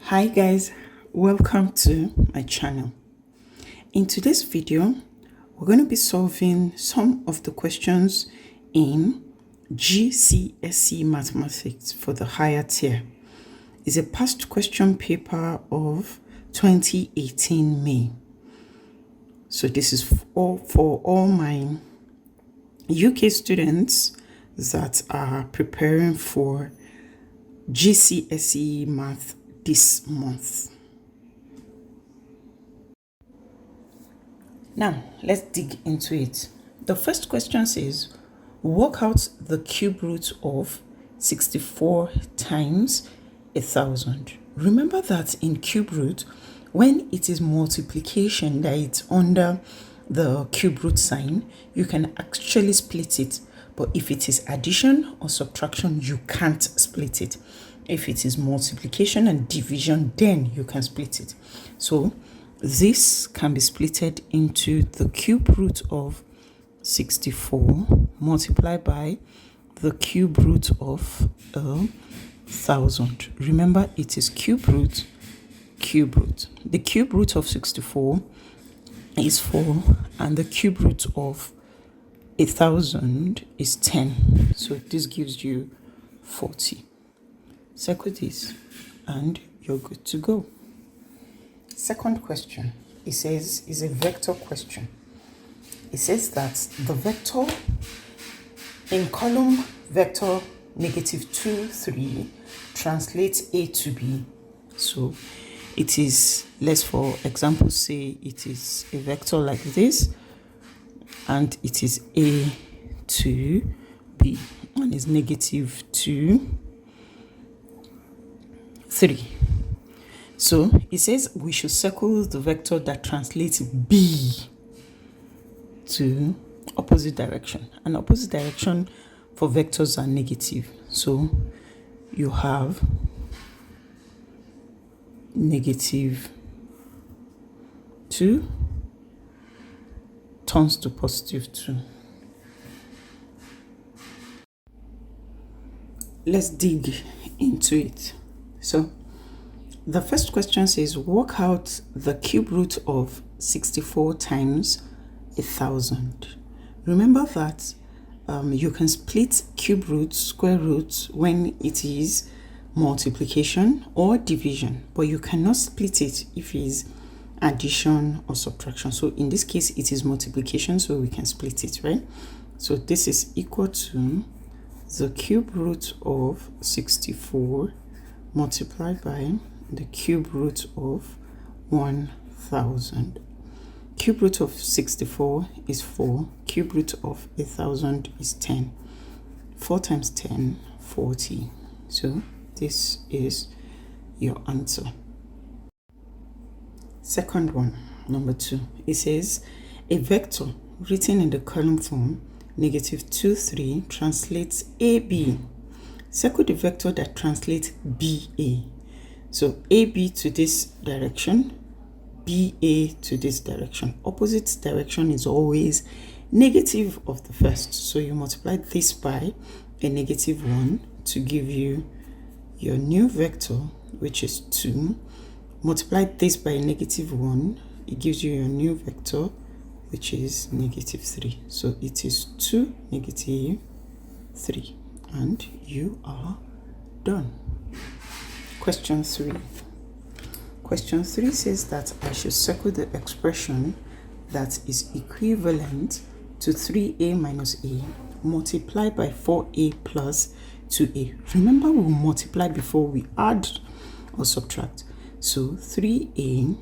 Hi guys, welcome to my channel. In today's video, we're going to be solving some of the questions in GCSE Mathematics for the higher tier. It's a past question paper of 2018 May. So this is for all my UK students that are preparing for GCSE Math this month. Now, let's dig into it. The first question says, work out the cube root of 64 times 1,000. Remember that in cube root, when it is multiplication that it's under the cube root sign, you can actually split it. But if it is addition or subtraction, you can't split it. If it is multiplication and division, then you can split it. So this can be splitted into the cube root of 64 multiplied by the cube root of 1,000. Remember, it is cube root. The cube root of 64 is 4, and the cube root of 1,000 is 10. So this gives you 40. Circle this and you're good to go. Second question, it says, is a vector question. It says that the vector in column vector -2, 3 translates A to B. So it is, let's for example say it is a vector like this, and it is A to B, and is -2, 3. So it says we should circle the vector that translates B to opposite direction. And opposite direction for vectors are negative. So you have -2 turns to +2. Let's dig into it. So the first question says, work out the cube root of 64 times 1,000. Remember that you can split cube roots, square roots when it is multiplication or division, but you cannot split it if it is addition or subtraction. So in this case, it is multiplication, so we can split it, right? So this is equal to the cube root of 64 multiplied by the cube root of 1,000. Cube root of 64 is 4. Cube root of 1,000 is 10. 4 times 10, 40. So this is your answer. Second one, number 2. It says a vector written in the column form -2, 3 translates AB. Circle the vector that translates BA. So AB to this direction, BA to this direction. Opposite direction is always negative of the first. So you multiply this by a -1 to give you your new vector, which is 2. Multiply this by a -1, it gives you your new vector, which is -3. So it is 2, -3. And you are done. Question 3. Question 3 says that I should circle the expression that is equivalent to 3a minus a multiplied by 4a plus 2a. Remember, we multiply before we add or subtract. So 3a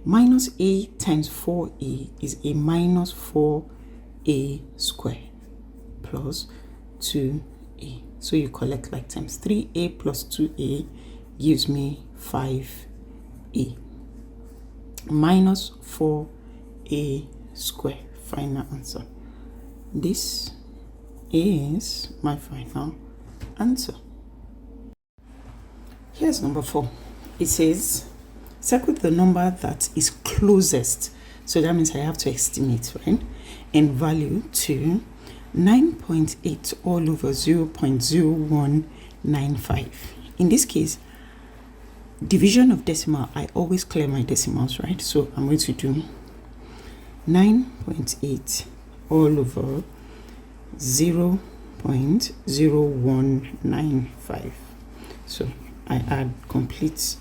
minus a times 4a is a minus 4a squared plus 2a. So you collect like times. 3a plus 2a gives me 5a minus 4a squared. Final answer. This is my final answer. Here's number 4. It says circle the number that is closest. So that means I have to estimate, right? In value to 9.8 all over 0.0195. In this case, division of decimal, I always clear my decimals, right? So I'm going to do 9.8 all over 0.0195. So I add complete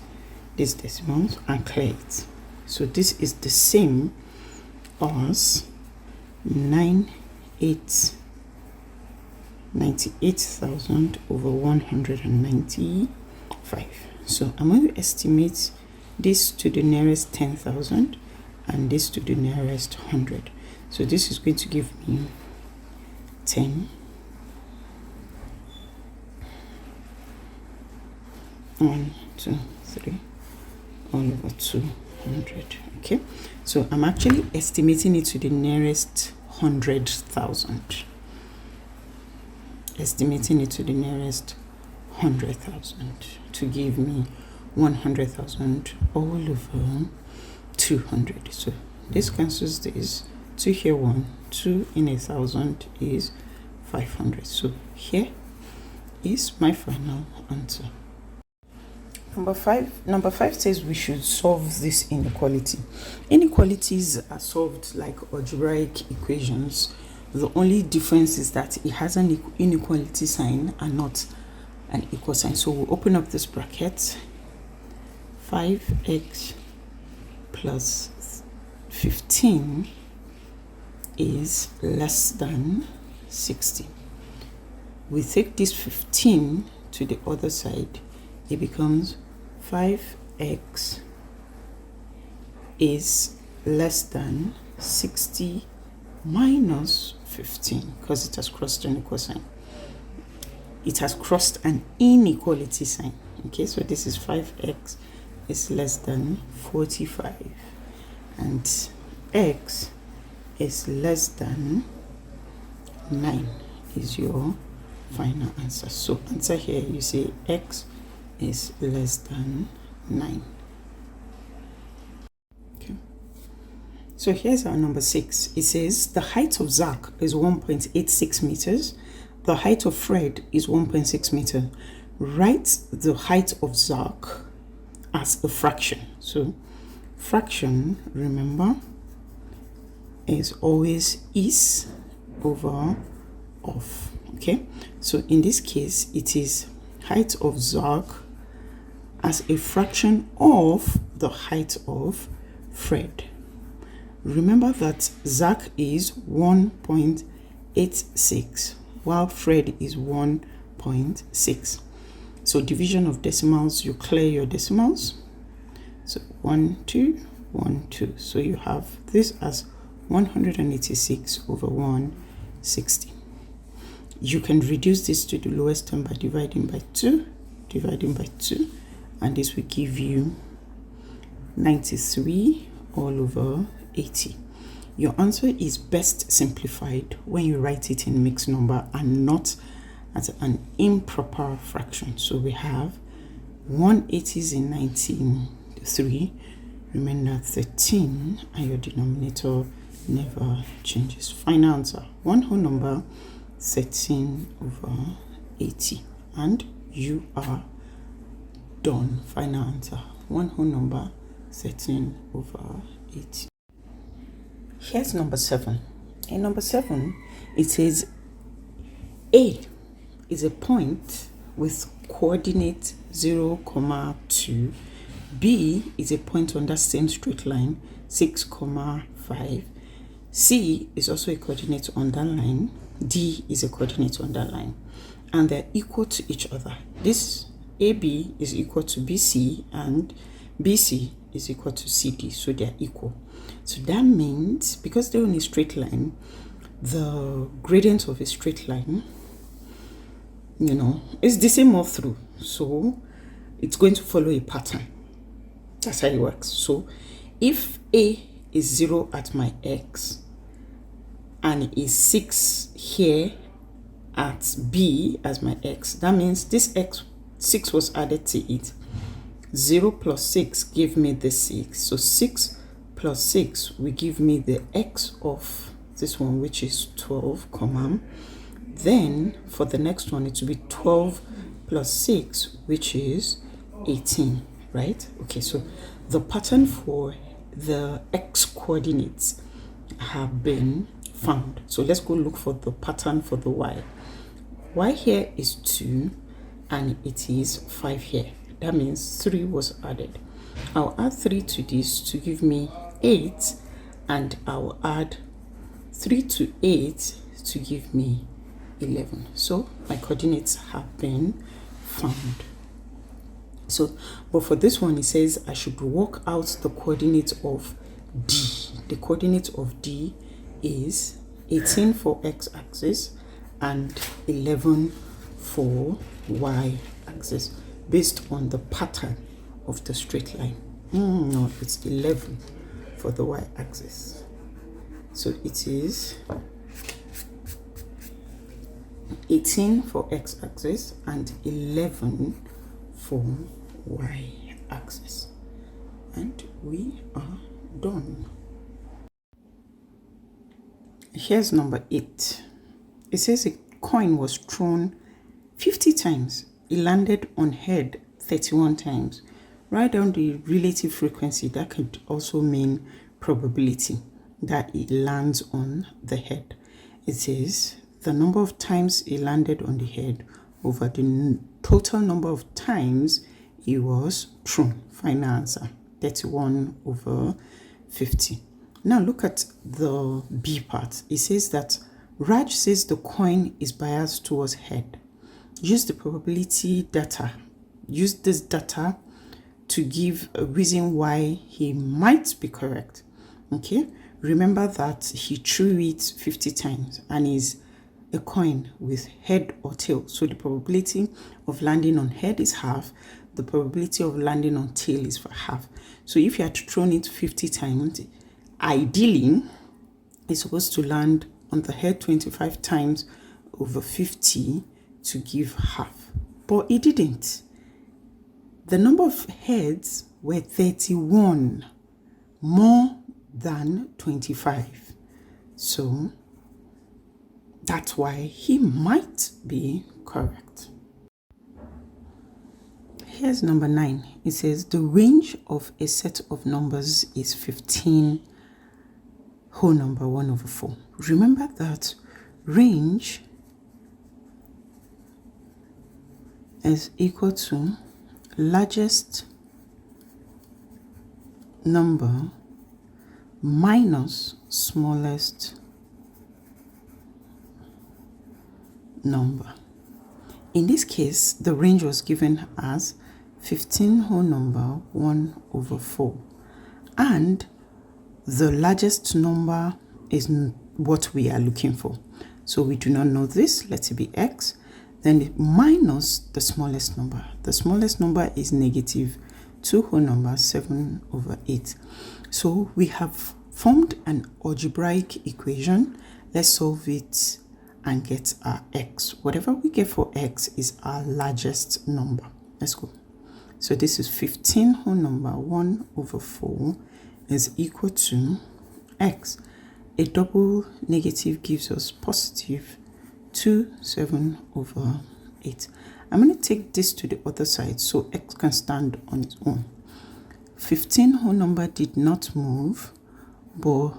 these decimals and clear it. So this is the same as 98,000 over 195. So I'm going to estimate this to the nearest 10,000 and this to the nearest 100. So this is going to give me 10 1, 2, 3 all over 200. Okay, so I'm actually estimating it to the nearest 100,000. Estimating it to the nearest 100,000 to give me 100,000 all over 200. So this cancels this. 2 here, 1, 2 in 1,000 is 500. So here is my final answer. Number five says we should solve this inequality. Inequalities are solved like algebraic equations. The only difference is that it has an inequality sign and not an equal sign. So we'll open up this bracket. 5x plus 15 is less than 60. We take this 15 to the other side. It becomes 5x is less than 60 minus 15, because it has crossed an equal sign. It has crossed an inequality sign. Okay, so this is 5x is less than 45 and x is less than 9 is your final answer. So answer here, you say x is less than 9. Okay. So here's our number 6. It says the height of Zach is 1.86 meters. The height of Fred is 1.6 meter. Write the height of Zach as a fraction. So fraction, remember, is always is over of. Okay, so in this case it is height of Zach as a fraction of the height of Fred. Remember that Zach is 1.86 while Fred is 1.6. So division of decimals, you clear your decimals. So 1 2 1 2. So you have this as 186 over 160. You can reduce this to the lowest term by dividing by 2, and this will give you 93 all over 80. Your answer is best simplified when you write it in mixed number and not as an improper fraction. So we have 180s in 93, remainder 13, and your denominator never changes. Final answer, one whole number, 13 over 80, and you are done. Final answer, one whole number, 13 over 80. Here's number 7. In number 7, it says A is a point with coordinate 0, 2. B is a point on that same straight line, 6, 5. C is also a coordinate on that line. D is a coordinate on that line. And they're equal to each other. This AB is equal to BC and BC is equal to CD. So they're equal. So that means because they're on a straight line, the gradient of a straight line, is the same all through. So it's going to follow a pattern. That's how it works. So if A is 0 at my X and is 6 here at B as my X, that means this X, 6 was added to it. 0 plus 6 give me the 6. So 6 plus 6 will give me the X of this one, which is 12, comma. Then for the next one, it will be 12 plus 6, which is 18, right? Okay, so the pattern for the x coordinates have been found. So let's go look for the pattern for the y. Y here is 2 and it is 5 here. That means 3 was added. I'll add 3 to this to give me 8, and I'll add 3 to 8 to give me 11. So my coordinates have been found. So, but for this one, it says I should work out the coordinates of D. The coordinate of D is 18 for x-axis and 11 for y-axis based on the pattern of the straight line. No, it's 11 for the y-axis. So it is 18 for x-axis and 11 for y-axis. And we are done. Here's number 8. It says a coin was thrown 50 times. It landed on head 31 times. Write down the relative frequency. That could also mean probability that it lands on the head. It says the number of times it landed on the head over the total number of times it was thrown. Final answer, 31 over 50. Now look at the B part. It says that Raj says the coin is biased towards head. Use the probability data. Use this data to give a reason why he might be correct. Okay, remember that he threw it 50 times and is a coin with head or tail. So the probability of landing on head is half. The probability of landing on tail is for half. So if you had thrown it 50 times, ideally, it's supposed to land on the head 25 times over 50 to give half. But it didn't. The number of heads were 31, more than 25. So that's why he might be correct. Here's number 9. It says the range of a set of numbers is 15 whole number 1 over 4. Remember that range is equal to largest number minus smallest number. In this case, the range was given as 15 whole number 1 over 4, and the largest number is what we are looking for. So we do not know this. Let it be x. Then minus the smallest number. The smallest number is negative 2 whole number 7 over 8. So we have formed an algebraic equation. Let's solve it and get our x. Whatever we get for x is our largest number. Let's go. So this is 15 whole number 1 over 4 is equal to x. A double negative gives us positive 2, 7 over 8. I'm going to take this to the other side so x can stand on its own. 15 whole number did not move, but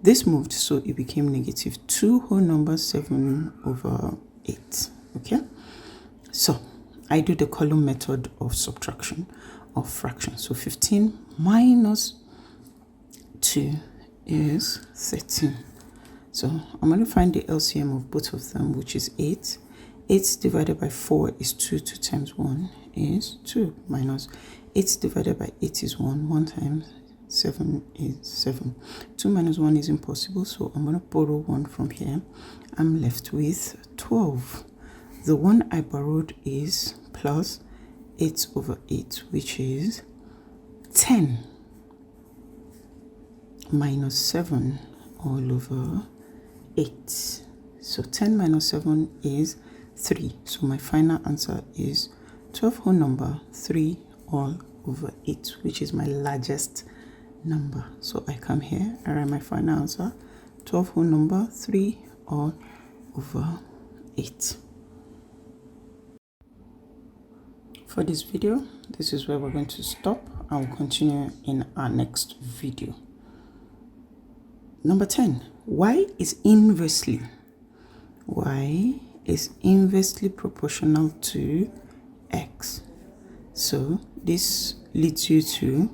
this moved, so it became negative 2 whole number 7 over 8. Okay, so I do the column method of subtraction of fraction. So 15 minus 2 is 13. So I'm going to find the LCM of both of them, which is 8. 8 divided by 4 is 2. 2 times 1 is 2. Minus 8 divided by 8 is 1. 1 times 7 is 7. 2 minus 1 is impossible, so I'm going to borrow 1 from here. I'm left with 12. The one I borrowed is plus 8 over 8, which is 10 minus 7 all over 8. So 10 minus 7 is 3. So my final answer is 12 whole number 3 all over 8, which is my largest number. So I come here, I write my final answer, 12 whole number 3 all over 8. For this video, this is where we're going to stop. I'll continue in our next video. Number 10, y is inversely proportional to x. So this leads you to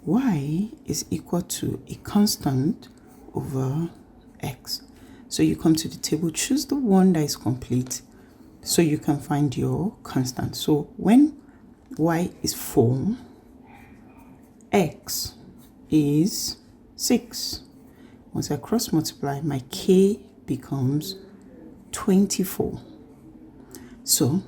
y is equal to a constant over x. So you come to the table, choose the one that is complete so you can find your constant. So when y is 4, x is 6. Once I cross multiply, my k becomes 24. So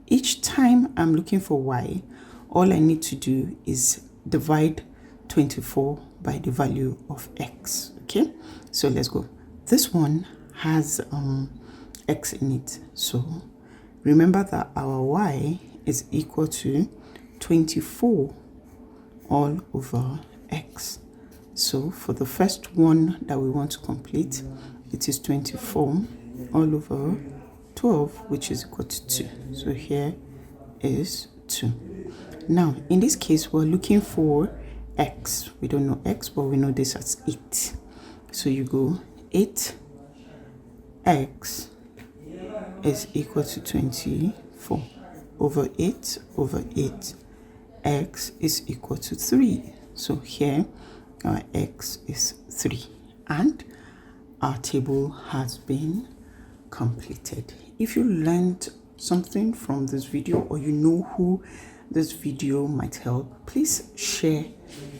each time I'm looking for y, all I need to do is divide 24 by the value of x. Okay, so let's go. This one has x in it. So remember that our y is equal to 24 all over x. So for the first one that we want to complete, it is 24 all over 12, which is equal to 2. So here is 2. Now, in this case, we're looking for x. We don't know x, but we know this as 8. So you go 8x is equal to 24 over 8 over 8. X is equal to 3. So here our x is 3. And our table has been completed. If you learned something from this video, or you know who this video might help, please share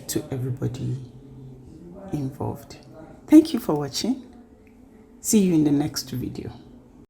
to everybody involved. Thank you for watching. See you in the next video.